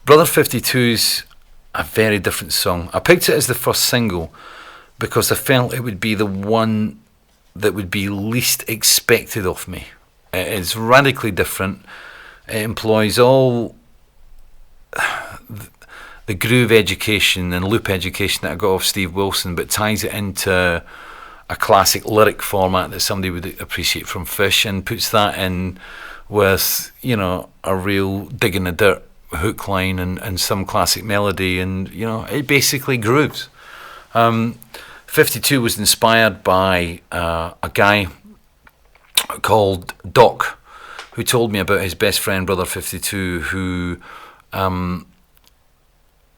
Brother 52's a very different song. I picked it as the first single because I felt it would be the one that would be least expected of me. It is radically different. It employs all the groove education and loop education that I got off Steve Wilson, but ties it into a classic lyric format that somebody would appreciate from Fish, and puts that in with, you know, a real dig in the dirt hook line and some classic melody, and, you know, it basically grooves. 52 was inspired by a guy called Doc, who told me about his best friend, Brother 52, who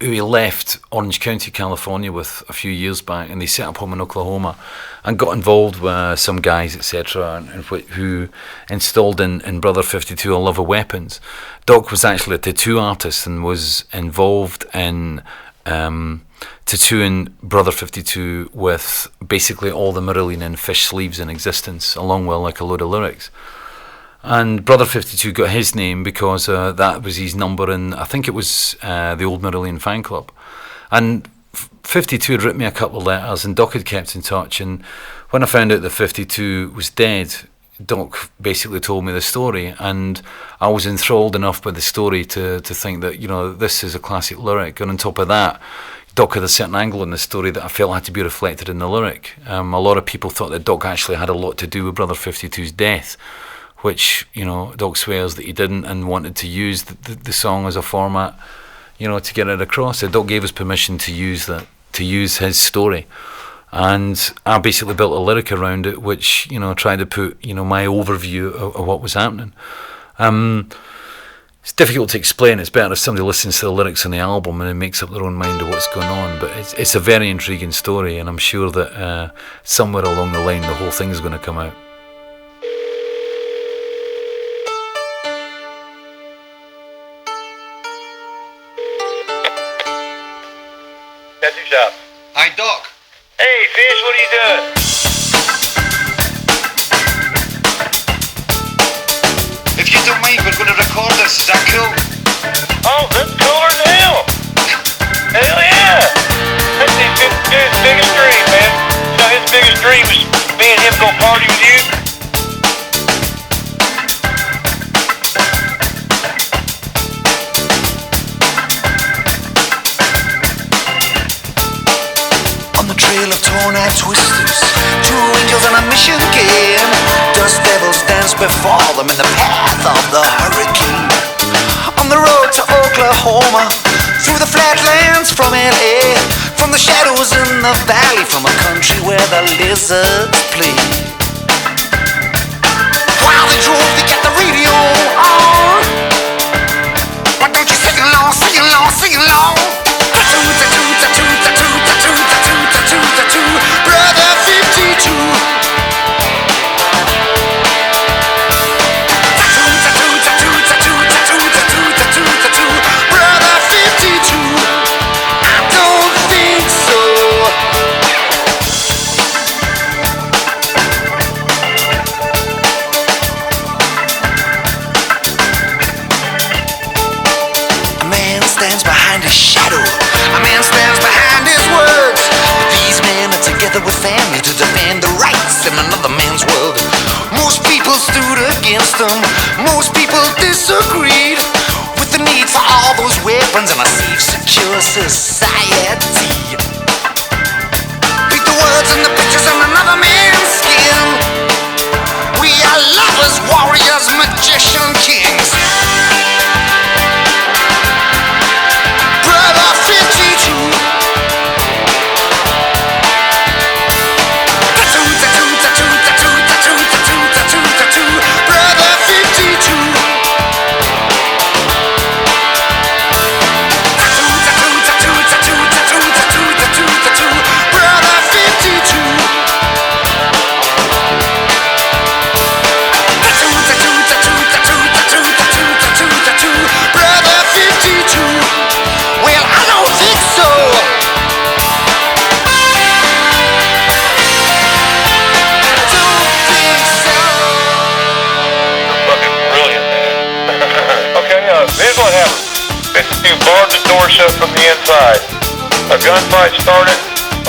he left Orange County, California with a few years back, and they set up home in Oklahoma and got involved with some guys, etc., and who installed in Brother 52 a love of weapons. Doc was actually a tattoo artist and was involved in tattooing Brother 52 with basically all the Marillion and Fish sleeves in existence, along with like a load of lyrics. And Brother 52 got his name because that was his number, and I think it was the old Marillion fan club. And 52 had written me a couple of letters, and Doc had kept in touch. And when I found out that 52 was dead, Doc basically told me the story, and I was enthralled enough by the story to think that, you know, this is a classic lyric. And on top of that, Doc had a certain angle in the story that I felt had to be reflected in the lyric. A lot of people thought that Doc actually had a lot to do with Brother 52's death, which, you know, Doc swears that he didn't, and wanted to use the song as a format, you know, to get it across. So Doc gave us permission to use that, to use his story. And I basically built a lyric around it, which, you know, tried to put, you know, my overview of what was happening. It's difficult to explain. It's better if somebody listens to the lyrics on the album and makes up their own mind of what's going on. But it's a very intriguing story, and I'm sure that somewhere along the line the whole thing is going to come out. Hi, Doc. Hey, Fish, what are you doing? If you don't mind, we're going to record this. Is that cool? Oh, that's cooler than hell. Hell yeah. That's his biggest dream, man. You know, his biggest dream was me and him go party with you. Of torn-eyed twisters, two angels on a mission game. Dust devils dance before them in the path of the hurricane. On the road to Oklahoma, through the flatlands from LA, from the shadows in the valley, from a country where the lizards play. While they drove, they got the radio on. Why don't you sing along, sing along, sing along? Brother 52. Brother 52. I don't think so. A man stands behind his shadow. A man stands behind his words. These men are together with family to defend the rights in another man's world. Most people stood against them. Most people disagreed with the need for all those weapons in a safe, secure society. Read the words and the pictures on another man's skin. We are lovers, warriors, magician kings. Brother 52. Brother 52. 52 barred the door shut from the inside. A gunfight started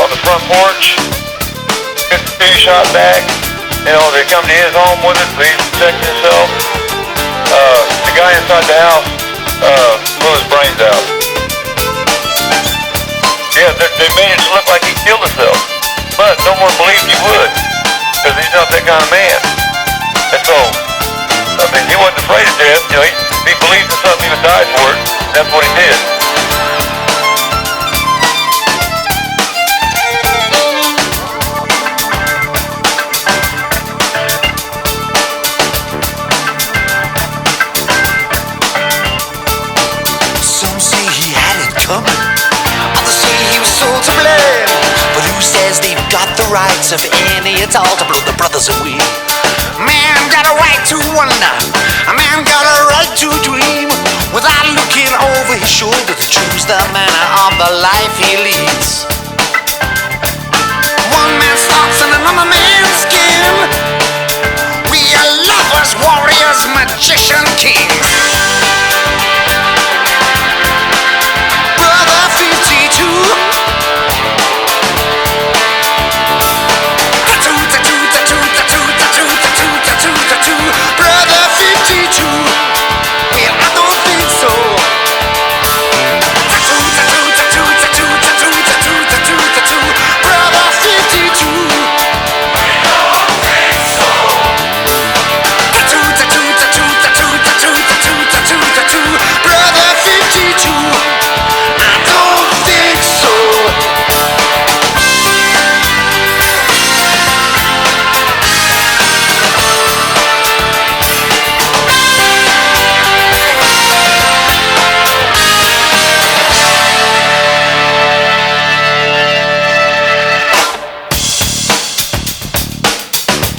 on the front porch. 52 shot back. They come to his home with it, so he's protecting himself. The guy inside the house blew his brains out. Yeah, they made it look like he killed himself. But no one believed he would, because he's not that kind of man. And so, he wasn't afraid of death. He believed in something, he would die for it. That's what he did. Some say he had it coming, others say he was sold to blame. But who says they've got the rights of any at all to blow the brothers away? Man got a right to wonder, a man got a right to dream, without looking over his shoulder to choose the manner of the life he leads. One man's thoughts and another man's skin. We are lovers, warriors, magician kings. Brother 52. Brother 52. Well, I don't think so. Brother 52. Brother 52. I don't think so.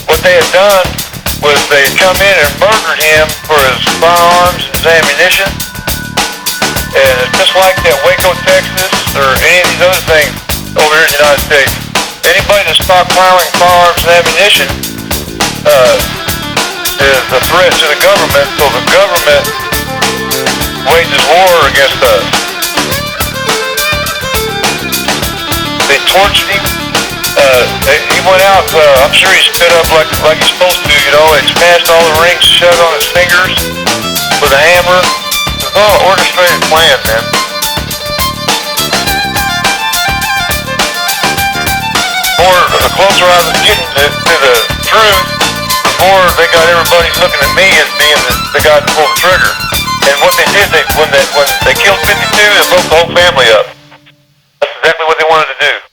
What they had done was they had come in and murdered him for his firearms and his ammunition. And it's just like that Waco, Texas, or any of these other things over here in the United States. Anybody that's stockpiling firearms and ammunition is a threat to the government, so the government wages war against us. They tortured him. He went out, I'm sure he spit up like he's supposed to, and smashed all the rings shut on his fingers with a hammer. It was all an orchestrated plan, man. The closer I was getting to the truth, the more they got everybody looking at me as being the guy that pulled the trigger. And what they did, when they killed 52, they broke the whole family up. That's exactly what they wanted to do.